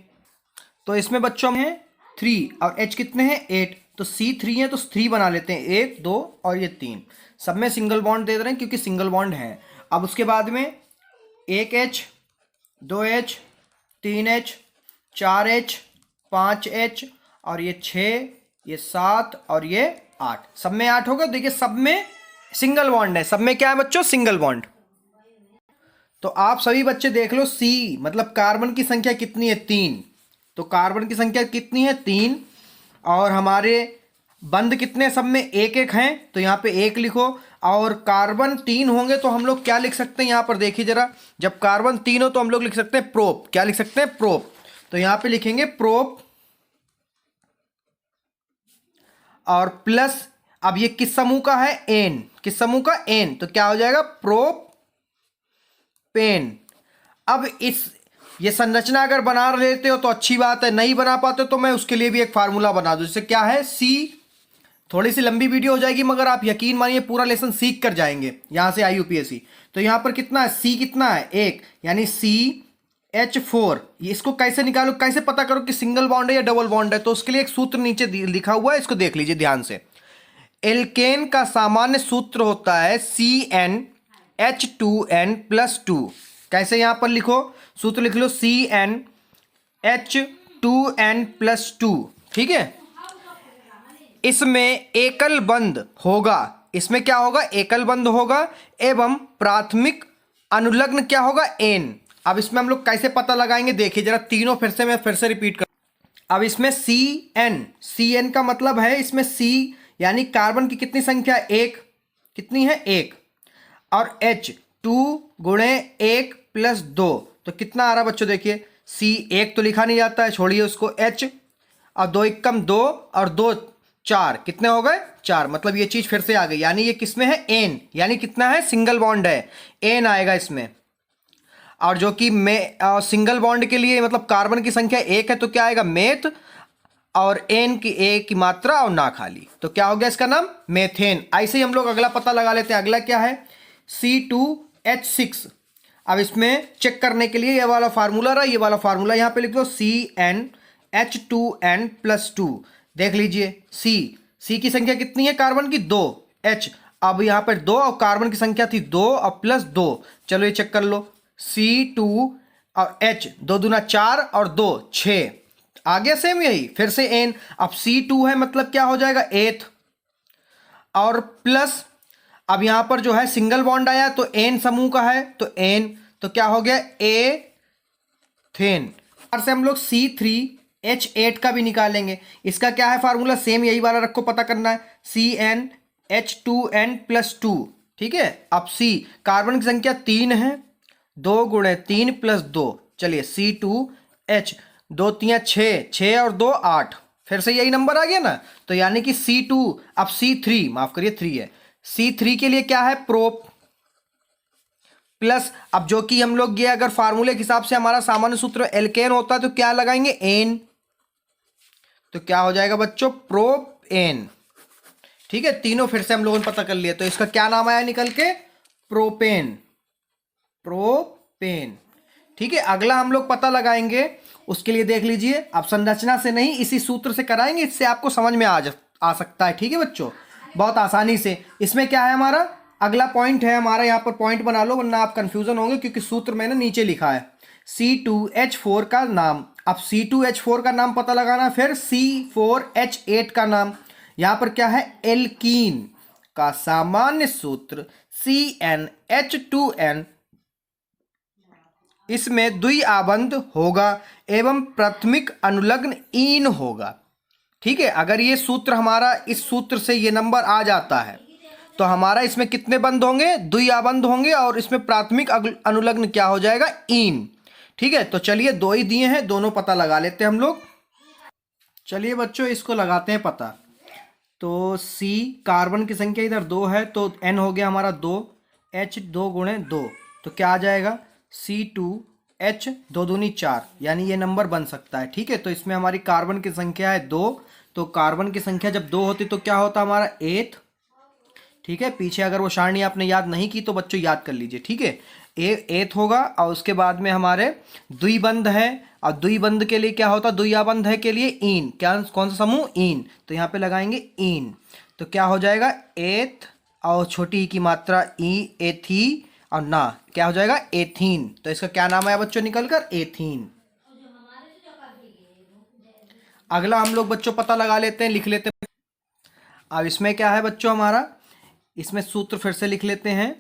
तो इसमें बच्चों में 3 और H कितने हैं? 8, तो C3 है तो 3 बना लेते हैं, 1 2 और ये 3। सब में सिंगल बॉन्ड दे रहे हैं क्योंकि सिंगल बॉन्ड है। अब उसके बाद में 1H 2H 3H 4H 5H और ये 6, ये 7 और ये 8, सब में 8 होगा। देखिए सब में सिंगल बॉन्ड है, सब में क्या है बच्चों? Single bond. तो आप सभी बच्चे देख लो, C मतलब कार्बन की संख्या कितनी है? 3। तो कार्बन की संख्या कितनी है? 3। और हमारे बंध कितने? सब में 1 1 हैं, तो यहाँ पे 1 लिखो। और कार्बन 3 होंगे तो हम लोग क्या लिख सकते हैं? यहाँ पर देखिए जरा, जब कार्बन 3 हो तो हम लोग लिख सकते हैं प्रोप। क्या लिख सकते हैं? प्रोप। तो यहाँ पे लिखेंगे प्रोप, और प्लस, अब ये किस समूह का है? एन। किस समूह का? एन। तो क्या हो जाएगा? प्रोपेन। अब ये संरचना अगर बना लेते हो तो अच्छी बात है, नहीं बना पाते तो मैं उसके लिए भी एक फार्मूला बना दूं, जिससे क्या है, C, थोड़ी सी लंबी वीडियो हो जाएगी मगर आप यकीन मानिए पूरा लेसन सीख कर जाएंगे यहां से IUPAC। तो यहां पर कितना है? C कितना है? 1, यानी CH4। इसको कैसे निकालो, कैसे पता करो कि सिंगल बॉन्ड है या डबल बॉन्ड है? तो उसके लिए एक सूत्र नीचे लिखा हुआ है, इसको देख लीजिए ध्यान से। एल्केन का सामान्य सूत्र होता है CnH2n+2। कैसे? यहां पर लिखो, सूत्र लिख लो, CnH2n+2। ठीक है, इसमें एकल बंध होगा। इसमें क्या होगा? एकल बंध होगा, एवं प्राथमिक अनुलग्न क्या होगा? एन। अब इसमें हम लोग कैसे पता लगाएंगे, देखिए जरा, तीनों मैं फिर से रिपीट कर। अब इसमें CN का मतलब है, इसमें C यानी कार्बन की कितनी संख्या? 1। कितनी है? 1। और H 2 गुणे 1 + 2, तो कितना आ रहा बच्चों? देखिए, C 1 तो लिखा नहीं जाता है, छोड़िए उसको, H और 2 1 2 और 2 4, कितने हो गए? 4। मतलब ये चीज फिर से आ गई, यानी ये किसमें है? एन। यानी कितना है? सिंगल बॉन्ड है, एन आएगा इसमें। और जो कि सिंगल बॉन्ड के लिए मतलब कार्बन की संख्या 1 है तो क्या आएगा? मेथ, और एन की ए की मात्रा और ना खाली, तो क्या हो गया इसका नाम? मेथेन। ऐसे ही हम लोग अगला पता लगा लेते हैं। अगला क्या है? C2H6। अब इसमें चेक करने के लिए ये वाला फार्मूला रहा, ये वाला फार्मूला यहाँ पे लिख दो, CnH2n+2। देख लीजिए, सी की संख्या कितनी है कार्बन की? 2। H अब यहाँ पर 2 और कार्बन की संख्या थी 2 और +2। चलो ये चेक कर लो, C2 और H 2 दूना 4 और 2 6। आ गया सेम यही, फिर से N। अब C2 है मतलब क्या हो जाएगा? 8 और प्लस, अब यहां पर जो है सिंगल बॉन्ड आया तो N समूह का है तो N, तो क्या हो गया? एथेन। से हम लोग C3H8 का भी निकालेंगे। इसका क्या है फार्मूला? सेम यही वाला रखो, पता करना है, CnH2n+2। ठीक है। अब C कार्बन की संख्या 3 है, 2 गुणे 3 + 2। चलिए C2H 2 3 6, 6 और 2 8, फिर से यही नंबर आ गया ना। तो यानी कि C2, अब C3 माफ करिए 3 है, C3 के लिए क्या है? प्रोप प्लस, अब जो कि हम लोग ये अगर फार्मूले के हिसाब से हमारा सामान्य सूत्र एल्केन होता है तो क्या लगाएंगे? एन। तो क्या हो जाएगा बच्चों? प्रोपेन। ठीक है, तीनों फिर से हम लोगों ने पता कर लिया। तो इसका क्या नाम आया निकल के? प्रोपेन। प्रोपेन। ठीक है, अगला हम लोग पता लगाएंगे, उसके लिए देख लीजिए, आप संरचना से नहीं इसी सूत्र से कराएंगे, इससे आपको समझ में आ सकता है। ठीक है बच्चों, बहुत आसानी से। इसमें क्या है हमारा अगला पॉइंट है हमारा, यहाँ पर पॉइंट बना लो वरना आप कंफ्यूजन होंगे, क्योंकि सूत्र मैंने नीचे लिखा है। C2H4 का नाम, अब C2H4 का नाम पता लगाना, फिर C4H8 का नाम। यहाँ पर क्या है? एल्कीन का सामान्य सूत्र CnH2n, इसमें द्विआबंध होगा एवं प्राथमिक अनुलग्न ईन होगा। ठीक है, अगर ये सूत्र हमारा, इस सूत्र से ये नंबर आ जाता है तो हमारा इसमें कितने बंध होंगे? द्विआबंध होंगे, और इसमें प्राथमिक अनुलग्न क्या हो जाएगा? ईन। ठीक है, तो चलिए 2 ही दिए हैं, दोनों पता लगा लेते हैं हम लोग। चलिए बच्चों इसको लगाते हैं पता। तो C कार्बन की संख्या इधर 2 है तो N हो गया हमारा 2, H 2 गुणे 2, तो क्या आ जाएगा? C2H 2 दूनी 4, यानी ये नंबर बन सकता है। ठीक है, तो इसमें हमारी कार्बन की संख्या है 2, तो कार्बन की संख्या जब 2 होती तो क्या होता हमारा? 8। ठीक है, पीछे अगर वो सारणी आपने याद नहीं की तो बच्चों याद कर लीजिए। ठीक है, एथ होगा, और उसके बाद में हमारे द्विबंध है, और द्विबंध के लिए क्या होता है? द्विआबंध है के लिए ईन। क्या, कौन सा समूह? ईन। तो यहाँ पे लगाएंगे ईन, तो क्या हो जाएगा? एथ और छोटी ई की मात्रा ई, एथी, और ना क्या हो जाएगा? एथीन। तो इसका क्या नाम आया बच्चों निकल कर? एथीन। अगला हम लोग बच्चों पता लगा लेते हैं, लिख लेते हैं। अब इसमें क्या है बच्चों हमारा, इसमें सूत्र फिर से लिख लेते हैं।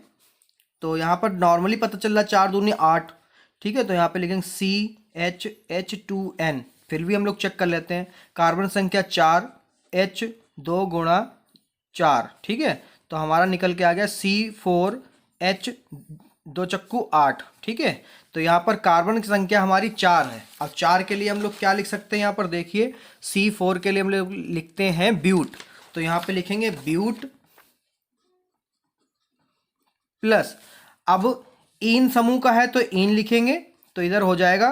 तो यहाँ पर नॉर्मली पता चल रहा है 4 दूनी 8। ठीक है, तो यहाँ पे लिखेंगे CnH2n, फिर भी हम लोग चेक कर लेते हैं। कार्बन संख्या 4, H 2 गुणा 4। ठीक है, तो हमारा निकल के आ गया C4H 2 चक्कू 8। ठीक है, तो यहाँ पर कार्बन की संख्या हमारी 4 है। अब 4 के लिए हम लोग क्या लिख सकते हैं? यहाँ पर देखिए, C4 के लिए हम लोग लिखते हैं ब्यूट, तो यहाँ पे लिखेंगे ब्यूट प्लस, अब ईन समूह का है तो ईन लिखेंगे, तो इधर हो जाएगा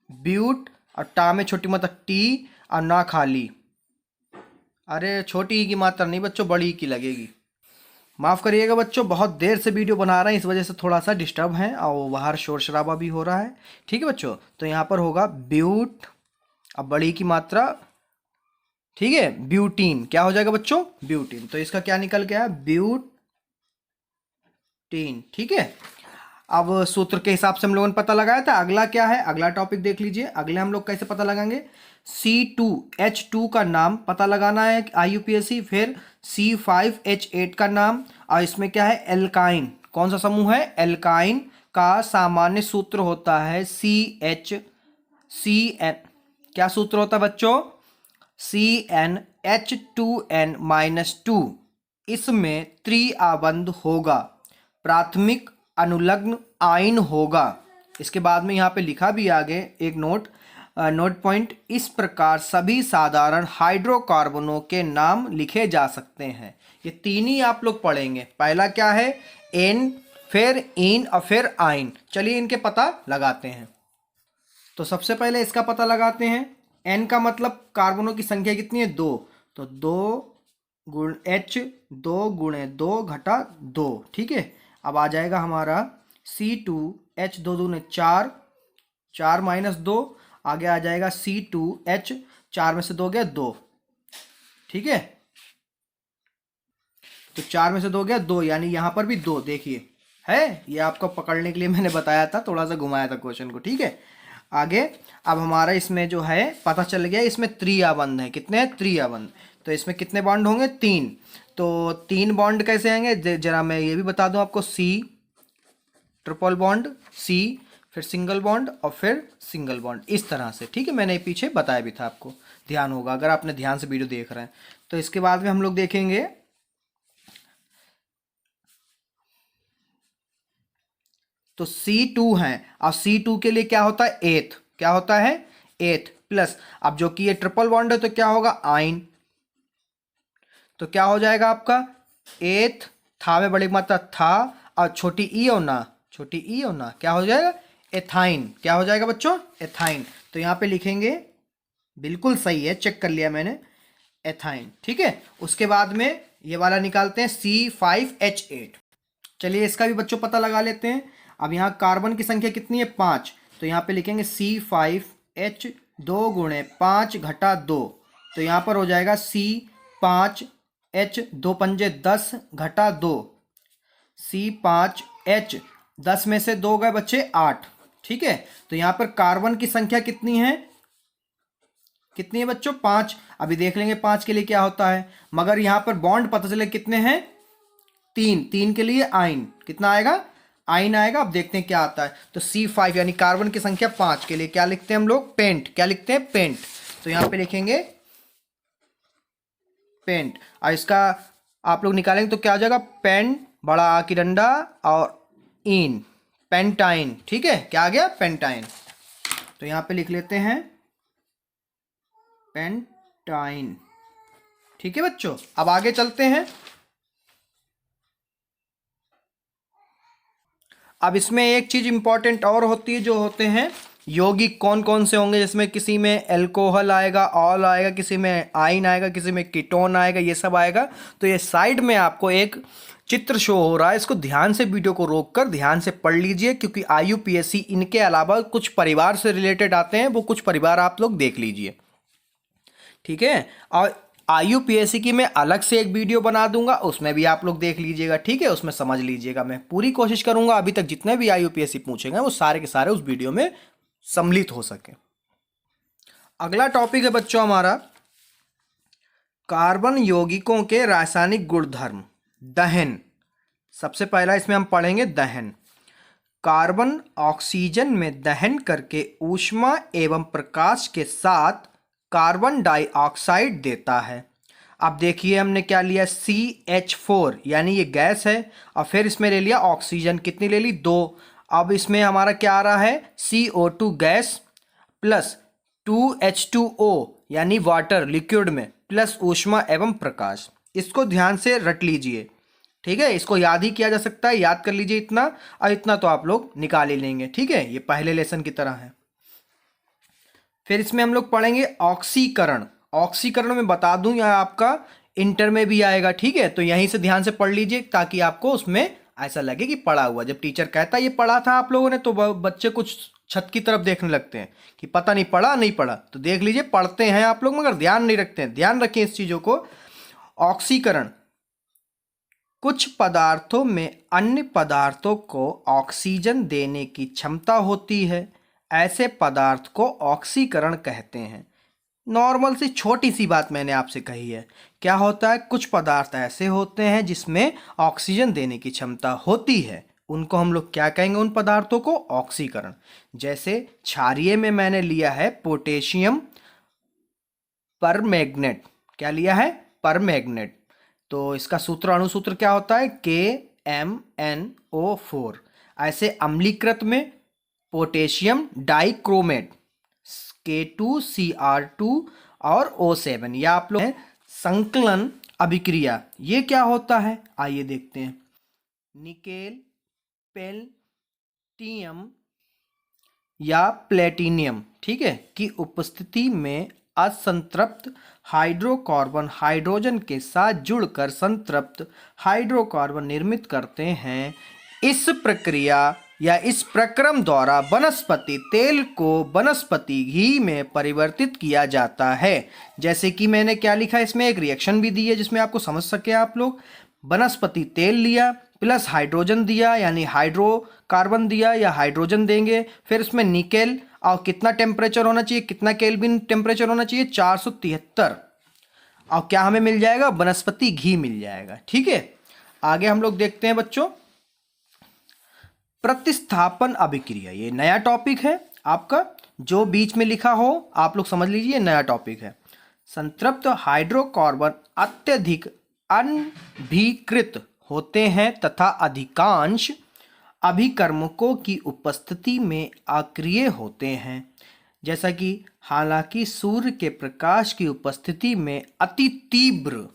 ब्यूट, और टा में छोटी मात्रा टी, और ना खाली, अरे छोटी ई की मात्रा नहीं बच्चों, बड़ी ई की लगेगी, माफ़ करिएगा बच्चों, बहुत देर से वीडियो बना रहे हैं, इस वजह से थोड़ा सा डिस्टर्ब है और बाहर शोर शराबा भी हो रहा है। ठीक है बच्चों, तो यहाँ पर होगा ब्यूट, अब बड़ी की मात्रा, ठीक है, ब्यूटीन। क्या हो जाएगा बच्चों? ब्यूटीन। तो इसका क्या निकल गया? ब्यूटीन। ठीक है, अब सूत्र के हिसाब से हम लोगों ने पता लगाया था। अगला क्या है? अगला टॉपिक देख लीजिए, अगले हम लोग कैसे पता लगाएंगे? C2H2 का नाम पता लगाना है IUPAC, फिर C5H8 का नाम, और इसमें क्या है? एल्काइन। कौन सा समूह है? एल्काइन का सामान्य सूत्र होता है CN, क्या सूत्र होता है बच्चों? CnH2n-2। इसमें त्रिआबंध होगा, प्राथमिक अनुलग्न आयन होगा। इसके बाद में यहाँ पे लिखा भी आगे एक नोट पॉइंट, इस प्रकार सभी साधारण हाइड्रोकार्बनों के नाम लिखे जा सकते हैं। ये तीन ही आप लोग पढ़ेंगे। पहला क्या है? एन, फिर इन और फिर आइन। चलिए इनके पता लगाते हैं। तो सबसे पहले इसका पता लगाते हैं। एन का मतलब कार्बनों की संख्या कितनी है? 2, तो 2 गुण H 2 गुणे 2 घटा 2। ठीक है, अब आ जाएगा हमारा C2H, दो दूने चार, चार माइनस दो, आगे आ जाएगा C2H, चार में से दो गया दो, ठीक है। तो चार में से दो गया दो, यानी यहां पर भी दो, देखिए है, ये आपको पकड़ने के लिए मैंने बताया था, थोड़ा सा घुमाया था क्वेश्चन को, ठीक है। आगे अब हमारा इसमें जो है पता चल गया, इसमें त्रिआबंध है, कितने हैं, त्रिआबंध। तो इसमें कितने बॉन्ड होंगे, तीन। तो तीन बॉन्ड कैसे आएंगे, जरा मैं ये भी बता दूं आपको, C ट्रिपल बॉन्ड, C, फिर सिंगल बॉन्ड और फिर सिंगल बॉन्ड, इस तरह से, ठीक है। मैंने ये पीछे बताया भी था, आपको ध्यान होगा अगर आपने ध्यान से वीडियो देख रहे हैं। तो इसके बाद में हम लोग देखेंगे तो C2 है, और C2 के लिए क्या होता है, एथ, क्या होता है, एथ प्लस, अब जो कि ये ट्रिपल बॉन्ड है तो क्या होगा, आइन। तो क्या हो जाएगा आपका, एथ, था में बड़ी मात्रा था, और छोटी ई और ना, छोटी ई और ना, क्या हो जाएगा, एथाइन। क्या हो जाएगा बच्चों, एथाइन। तो यहाँ पे लिखेंगे, बिल्कुल सही है, चेक कर लिया मैंने, एथाइन, ठीक है। उसके बाद में ये वाला निकालते हैं C5H8। चलिए इसका भी बच्चों पता लगा लेते हैं। अब यहाँ कार्बन की संख्या कितनी है, 5, तो यहाँ पे लिखेंगे C5H, 2 गुणे 5 घटा 2, तो यहाँ पर हो जाएगा C5H, 2 पंजे 10 घटा 2, C5H, 10 में से 2 गए बच्चे 8, ठीक है। तो यहाँ पर कार्बन की संख्या कितनी है, कितनी है बच्चों, 5। अभी देख लेंगे 5 के लिए क्या होता है, मगर यहाँ पर बॉन्ड पता चले कितने हैं, 3, 3 के लिए आइन, कितना आएगा, आइन आएगा। अब देखते हैं क्या आता है। तो C5 यानी कार्बन की संख्या 5 के लिए क्या लिखते हैं हम लोग, पेंट, क्या लिखते हैं, पेंट। तो यहां पे लिखेंगे पेंट, और इसका आप लोग निकालेंगे तो क्या हो जाएगा, पेन, बड़ा आ की डंडा और इन, पेंटाइन, ठीक है, क्या आ गया, पेंटाइन। तो यहां पे लिख लेते हैं पेंटाइन, ठीक है बच्चों। अब आगे चलते हैं। अब इसमें एक चीज इंपॉर्टेंट और होती है, जो होते हैं यौगिक कौन कौन से होंगे, जिसमें किसी में एल्कोहल आएगा, ऑल आएगा, किसी में आइन आएगा, किसी में कीटोन आएगा, ये सब आएगा। तो ये साइड में आपको एक चित्र शो हो रहा है, इसको ध्यान से वीडियो को रोककर ध्यान से पढ़ लीजिए, क्योंकि IUPAC इनके अलावा कुछ परिवार से रिलेटेड आते हैं, वो कुछ परिवार आप लोग देख लीजिए, ठीक है। और IUPAC की मैं अलग से एक वीडियो बना दूंगा, उसमें भी आप लोग देख लीजिएगा, ठीक है, उसमें समझ लीजिएगा। मैं पूरी कोशिश करूंगा अभी तक जितने भी IUPAC पूछेंगे वो सारे के सारे उस वीडियो में सम्मिलित हो सके। अगला टॉपिक है बच्चों हमारा कार्बन यौगिकों के रासायनिक गुणधर्म, दहन। सबसे पहला इसमें हम पढ़ेंगे दहन। कार्बन ऑक्सीजन में दहन करके ऊष्मा एवं प्रकाश के साथ कार्बन डाइऑक्साइड देता है। अब देखिए हमने क्या लिया, CH4 यानी ये गैस है, और फिर इसमें ले लिया ऑक्सीजन, कितनी ले ली, 2। अब इसमें हमारा क्या आ रहा है, CO2 गैस प्लस 2H2O यानी वाटर लिक्विड में, प्लस ऊष्मा एवं प्रकाश। इसको ध्यान से रट लीजिए, ठीक है, इसको याद ही किया जा सकता है, याद कर लीजिए इतना, और इतना तो आप लोग निकाल ही लेंगे, ठीक है, ये पहले लेसन की तरह है। फिर इसमें हम लोग पढ़ेंगे ऑक्सीकरण। ऑक्सीकरण में बता दूं, यह आपका इंटर में भी आएगा, ठीक है, तो यहीं से ध्यान से पढ़ लीजिए ताकि आपको उसमें ऐसा लगे कि पढ़ा हुआ। जब टीचर कहता है ये पढ़ा था आप लोगों ने, तो बच्चे कुछ छत की तरफ देखने लगते हैं कि पता नहीं पढ़ा नहीं पढ़ा। तो देख लीजिए पढ़ते हैं आप लोग मगर ध्यान नहीं रखते हैं, ध्यान रखें इस चीजों को। ऑक्सीकरण, कुछ पदार्थों में अन्य पदार्थों को ऑक्सीजन देने की क्षमता होती है, ऐसे पदार्थ को ऑक्सीकरण कहते हैं। नॉर्मल सी छोटी सी बात मैंने आपसे कही है, क्या होता है, कुछ पदार्थ ऐसे होते हैं जिसमें ऑक्सीजन देने की क्षमता होती है, उनको हम लोग क्या कहेंगे, उन पदार्थों को ऑक्सीकरण। जैसे क्षारीय में मैंने लिया है पोटेशियम परमैंगनेट, क्या लिया है, परमैंगनेट, तो इसका सूत्र अणुसूत्र क्या होता है, KMnO4। ऐसे अम्लीकृत में पोटेशियम डाइक्रोमेट K2Cr2 और O7, या आप लोग संकलन अभिक्रिया, ये क्या होता है, आइए देखते हैं। निकेल पेल्टियम या प्लेटिनियम, ठीक है, की उपस्थिति में असंतृप्त हाइड्रोकार्बन हाइड्रोजन के साथ जुड़कर संतृप्त हाइड्रोकार्बन निर्मित करते हैं। इस प्रक्रिया या इस प्रक्रम द्वारा वनस्पति तेल को वनस्पति घी में परिवर्तित किया जाता है। जैसे कि मैंने क्या लिखा है, इसमें एक रिएक्शन भी दी है जिसमें आपको समझ सके आप लोग। वनस्पति तेल लिया प्लस हाइड्रोजन दिया, यानी हाइड्रोकार्बन दिया या हाइड्रोजन देंगे, फिर उसमें निकेल, और कितना टेम्परेचर होना चाहिए, कितना केल्विन टेम्परेचर होना चाहिए, 473। और क्या हमें मिल जाएगा, वनस्पति घी मिल जाएगा। ठीक है, आगे हम लोग देखते हैं बच्चों प्रतिस्थापन अभिक्रिया। ये नया टॉपिक है आपका, जो बीच में लिखा हो आप लोग समझ लीजिए, नया टॉपिक है। संतृप्त हाइड्रोकार्बन अत्यधिक अनभिकृत होते हैं तथा अधिकांश अभिकर्मकों की उपस्थिति में अक्रिय होते हैं। जैसा कि हालांकि सूर्य के प्रकाश की उपस्थिति में अति तीव्र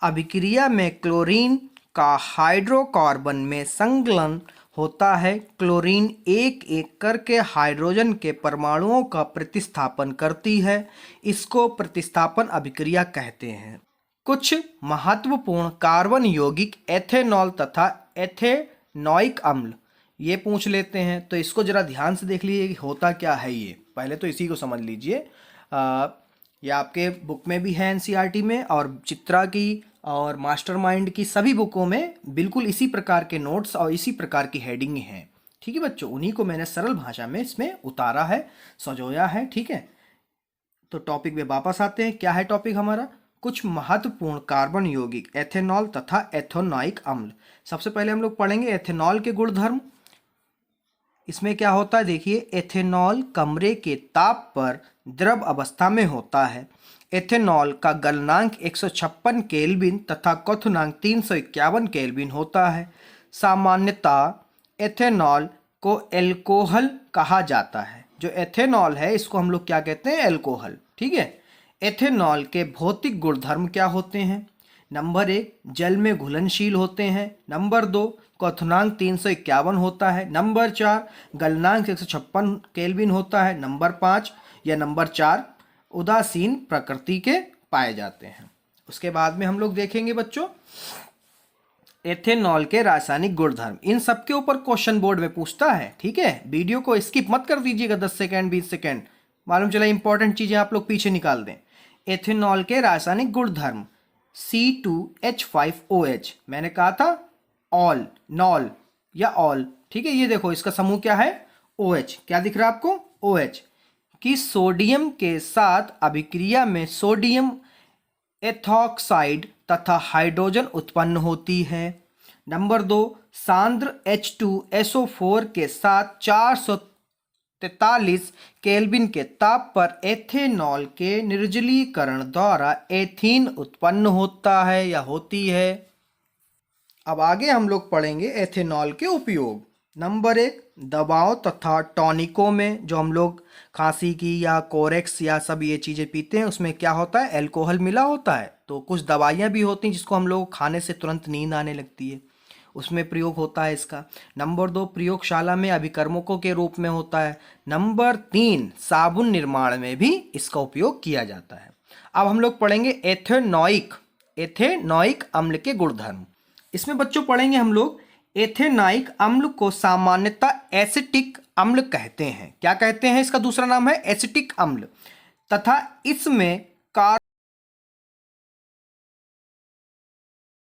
अभिक्रिया में क्लोरीन का हाइड्रोकार्बन में संलग्न होता है। क्लोरीन एक एक करके हाइड्रोजन के परमाणुओं का प्रतिस्थापन करती है। इसको प्रतिस्थापन अभिक्रिया कहते हैं। कुछ महत्वपूर्ण कार्बन यौगिक एथेनॉल तथा एथेनॉइक अम्ल, ये पूछ लेते हैं, तो इसको जरा ध्यान से देख लीजिए कि होता क्या है। ये पहले तो इसी को समझ लीजिए। यह आपके बुक में भी है एनसीईआरटी में, और चित्रा की और मास्टरमाइंड की सभी बुकों में बिल्कुल इसी प्रकार के नोट्स और इसी प्रकार की हेडिंग हैं। ठीक है बच्चों, उन्हीं को मैंने सरल भाषा में इसमें उतारा है, सजोया है। ठीक है, तो टॉपिक में वापस आते हैं। क्या है टॉपिक हमारा, कुछ महत्वपूर्ण कार्बन यौगिक एथेनॉल तथा एथेनॉइक अम्ल। सबसे पहले हम लोग पढ़ेंगे एथेनॉल के गुणधर्म। इसमें क्या होता है, देखिए, एथेनॉल कमरे के ताप पर द्रव अवस्था में होता है। एथेनॉल का गलनांक 156 केल्विन तथा क्वथनांक 351 केल्विन होता है। सामान्यतः एथेनॉल को एल्कोहल कहा जाता है। जो एथेनॉल है इसको हम लोग क्या कहते हैं, एल्कोहल। ठीक है, एथेनॉल के भौतिक गुणधर्म क्या होते हैं। नंबर 1, जल में घुलनशील होते हैं। नंबर 2, क्वथनांक 351 होता है। नंबर 4, गलनांक 156 केल्विन होता है। नंबर 5 या नंबर 4, उदासीन प्रकृति के पाए जाते हैं। उसके बाद में हम लोग देखेंगे बच्चों एथेनॉल के रासायनिक गुणधर्म। इन सब के ऊपर क्वेश्चन बोर्ड में पूछता है। ठीक है, वीडियो को स्किप मत कर दीजिएगा 10 सेकेंड 20 सेकेंड, मालूम चला इंपॉर्टेंट चीजें आप लोग पीछे निकाल दें। एथेनॉल के रासायनिक गुणधर्म C2H5OH, मैंने कहा था ऑल, नॉल या ऑल। ठीक है, ये देखो इसका समूह क्या है, OH। क्या दिख रहा है आपको, OH कि सोडियम के साथ अभिक्रिया में सोडियम एथॉक्साइड तथा हाइड्रोजन उत्पन्न होती है। नंबर 2, सांद्र H2SO4 के साथ 443 केल्विन के ताप पर एथेनॉल के निर्जलीकरण द्वारा एथीन उत्पन्न होता है या होती है। अब आगे हम लोग पढ़ेंगे एथेनॉल के उपयोग। नंबर 1, दवाओं तथा टॉनिकों में, जो हम लोग खांसी की या कोरेक्स या सब ये चीज़ें पीते हैं, उसमें क्या होता है, एल्कोहल मिला होता है। तो कुछ दवाइयाँ भी होती हैं जिसको हम लोग खाने से तुरंत नींद आने लगती है, उसमें प्रयोग होता है इसका। नंबर 2, प्रयोगशाला में अभिकर्मकों के रूप में होता है। नंबर 3, साबुन निर्माण में भी इसका उपयोग किया जाता है। अब हम लोग पढ़ेंगे एथेनॉइक अम्ल के गुणधर्म। इसमें बच्चों पढ़ेंगे हम लोग एथेनॉइक अम्ल को सामान्यतः एसिटिक अम्ल कहते हैं। क्या कहते हैं, इसका दूसरा नाम है एसिटिक अम्ल, तथा इसमें कार्बन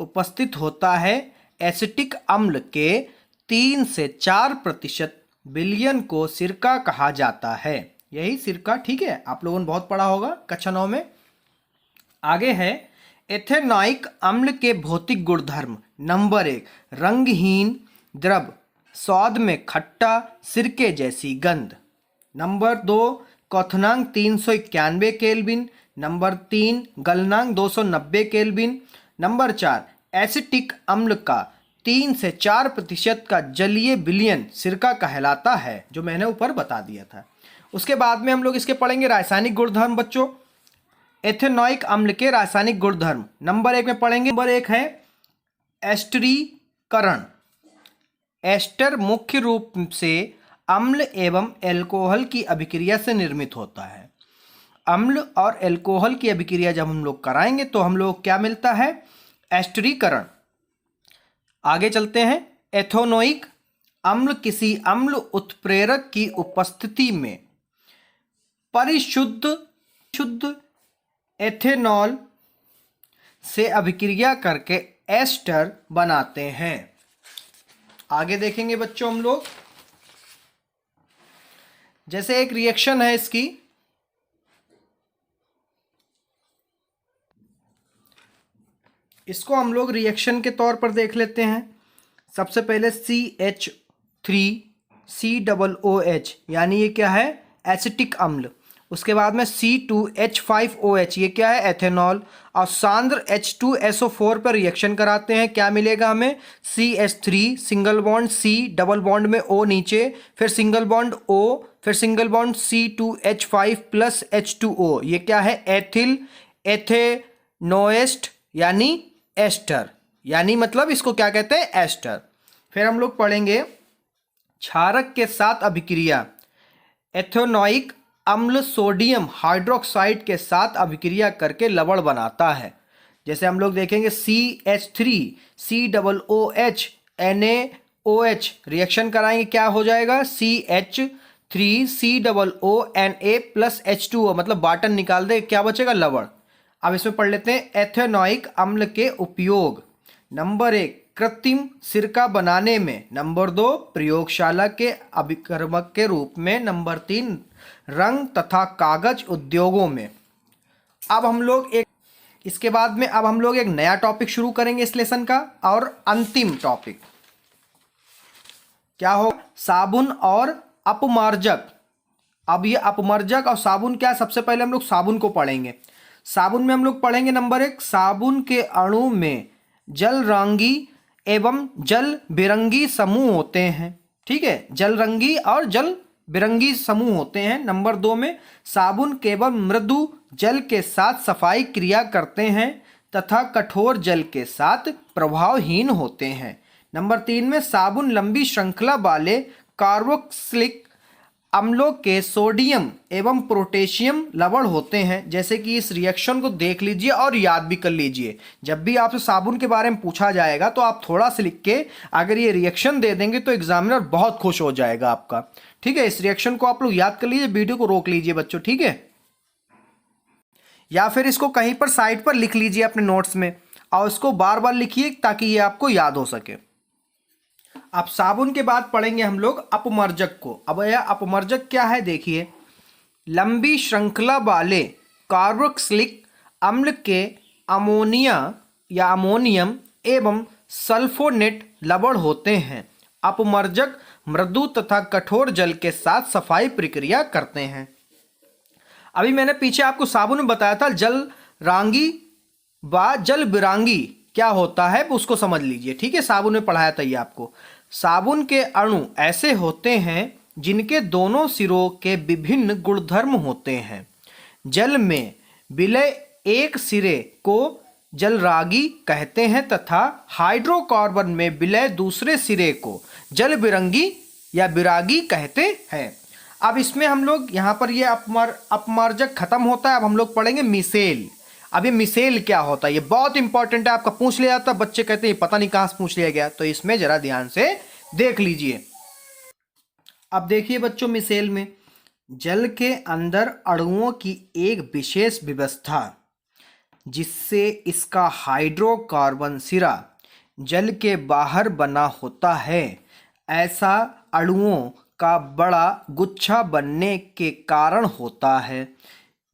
उपस्थित होता है। एसिटिक अम्ल के 3 से 4% विलयन को सिरका कहा जाता है। यही सिरका, ठीक है, आप लोगों ने बहुत पढ़ा होगा कक्षा 9 में। आगे है एथेनॉइक अम्ल के भौतिक गुणधर्म। नंबर 1, रंगहीन द्रव, स्वाद में खट्टा, सिरके जैसी गंध। नंबर 2, क्वथनांक 391 केल्विन। नंबर 3, गलनांक 290 केल्विन। नंबर 4, एसिटिक अम्ल का 3 से 4% का जलीय विलयन सिरका कहलाता है, जो मैंने ऊपर बता दिया था। उसके बाद में हम लोग इसके पढ़ेंगे रासायनिक गुणधर्म बच्चों। एथेनॉइक अम्ल के रासायनिक गुणधर्म नंबर 1 में पढ़ेंगे। नंबर 1 है एस्टरीकरण। एस्टर मुख्य रूप से अम्ल एवं एल्कोहल की अभिक्रिया से निर्मित होता है। अम्ल और एल्कोहल की अभिक्रिया जब हम लोग कराएंगे तो हम लोग क्या मिलता है, एस्टरीकरण। आगे चलते हैं। एथेनोइक अम्ल किसी अम्ल उत्प्रेरक की उपस्थिति में परिशुद्ध शुद्ध एथेनॉल से अभिक्रिया करके एस्टर बनाते हैं। आगे देखेंगे बच्चों हम लोग, जैसे एक रिएक्शन है इसकी, इसको हम लोग रिएक्शन के तौर पर देख लेते हैं। सबसे पहले CH3COOH यानी ये क्या है, एसिटिक अम्ल। उसके बाद में C2H5OH ये क्या है, एथेनॉल। और सांद्र H2SO4 पर रिएक्शन कराते हैं, क्या मिलेगा हमें, CH3 single bond C double bond में O नीचे, फिर सिंगल बॉन्ड O, फिर single bond C2H5 plus H2O ये क्या है, एथिल एथेनोएस्ट यानी एस्टर, यानी मतलब इसको क्या कहते हैं, एस्टर। फिर हम लोग पढ़ेंगे क्षारक के साथ अभिक्रिया। एथेनोइक अम्ल सोडियम हाइड्रोक्साइड के साथ अभिक्रिया करके लवण बनाता है। जैसे हम लोग देखेंगे CH3COOH NaOH रिएक्शन कराएंगे, क्या हो जाएगा, CH3COONA प्लस H2O मतलब बाटन निकाल दे, क्या बचेगा, लवण। अब इसमें पढ़ लेते हैं एथेनोइक अम्ल के उपयोग। नंबर 1 कृत्रिम सिरका बनाने में, नंबर 2 प्रयोगशाला के अभिकर्मक के रूप में, नंबर 3 रंग तथा कागज उद्योगों में। अब हम लोग इसके बाद में अब हम लोग एक नया टॉपिक शुरू करेंगे इस लेसन का, और अंतिम टॉपिक क्या हो, साबुन और अपमार्जक। अब ये अपमार्जक और साबुन क्या है, सबसे पहले हम लोग साबुन को पढ़ेंगे। साबुन में हम लोग पढ़ेंगे नंबर 1 साबुन के अणु में जलरंगी एवं जल बिरंगी समूह होते हैं। ठीक है, जलरंगी और जल बिरंगी समूह होते हैं। नंबर 2 में साबुन केवल मृदु जल के साथ सफाई क्रिया करते हैं तथा कठोर जल के साथ प्रभावहीन होते हैं। नंबर 3 में साबुन लंबी श्रृंखला वाले कार्बोक्सिलिक अम्लों के सोडियम एवं पोटेशियम लवण होते हैं। जैसे कि इस रिएक्शन को देख लीजिए और याद भी कर लीजिए। जब भी आपसे साबुन के बारे में पूछा जाएगा तो आप थोड़ा सा लिख के अगर ये रिएक्शन दे देंगे तो एग्जामिनर बहुत खुश हो जाएगा आपका। ठीक है, इस रिएक्शन को आप लोग याद कर लीजिए, वीडियो को रोक लीजिए बच्चों, ठीक है, या फिर इसको कहीं पर साइड पर लिख लीजिए अपने नोट्स में और इसको बार बार लिखिए ताकि ये आपको याद हो सके। अब साबुन के बाद पढ़ेंगे हम लोग अपमार्जक को। अब यह अपमार्जक क्या है देखिए, लंबी श्रृंखला वाले कार्बोक्सिलिक अम्ल के अमोनिया या अमोनियम एवं सल्फोनेट लवण होते हैं। अपमार्जक मृदु तथा कठोर जल के साथ सफाई प्रक्रिया करते हैं। अभी मैंने पीछे आपको साबुन में बताया था जल रांगी व जल बिरांगी क्या होता है उसको समझ लीजिए। ठीक है, साबुन में पढ़ाया था ये आपको। साबुन के अणु ऐसे होते हैं जिनके दोनों सिरों के विभिन्न गुणधर्म होते हैं। जल में विलय एक सिरे को जलरागी कहते हैं तथा हाइड्रोकार्बन में विलय दूसरे सिरे को जल बिरंगी या बिरागी कहते हैं। अब इसमें हम लोग यहाँ पर ये अपमार्जक खत्म होता है। अब हम लोग पढ़ेंगे मिसेल। अब ये मिसेल क्या होता है, ये बहुत इंपॉर्टेंट है, आपका पूछ लिया जाता, बच्चे कहते हैं पता नहीं कहाँ से पूछ लिया गया, तो इसमें जरा ध्यान से देख लीजिए। अब देखिए बच्चों, मिसेल में जल के अंदर अणुओं की एक विशेष व्यवस्था जिससे इसका हाइड्रोकार्बन सिरा जल के बाहर बना होता है, ऐसा अणुओं का बड़ा गुच्छा बनने के कारण होता है,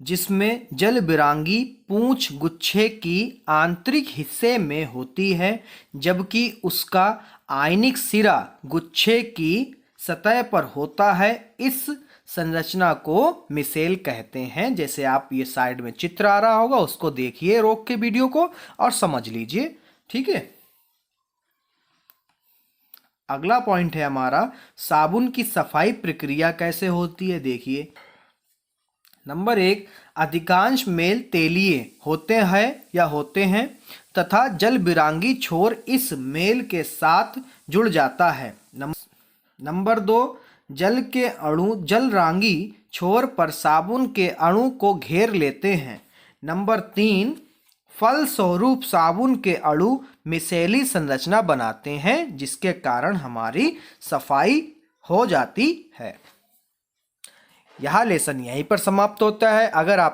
जिसमें जल बिरांगी पूंछ गुच्छे की आंतरिक हिस्से में होती है, जबकि उसका आयनिक सिरा गुच्छे की सतह पर होता है। इस संरचना को मिसेल कहते हैं। जैसे आप ये साइड में चित्र आ रहा होगा, उसको देखिए रोक के वीडियो को और समझ लीजिए। ठीक है, अगला पॉइंट है हमारा साबुन की सफाई प्रक्रिया कैसे होती है। देखिए, नंबर 1 अधिकांश मेल तेलीय होते हैं तथा जल बिरांगी छोर इस मेल के साथ जुड़ जाता है। नंबर 2 जल के अणु जलरांगी छोर पर साबुन के अणु को घेर लेते हैं। नंबर 3 फलस्वरूप साबुन के अणु मिसेली संरचना बनाते हैं, जिसके कारण हमारी सफाई हो जाती है। यह लेसन यहीं पर समाप्त होता है। अगर आप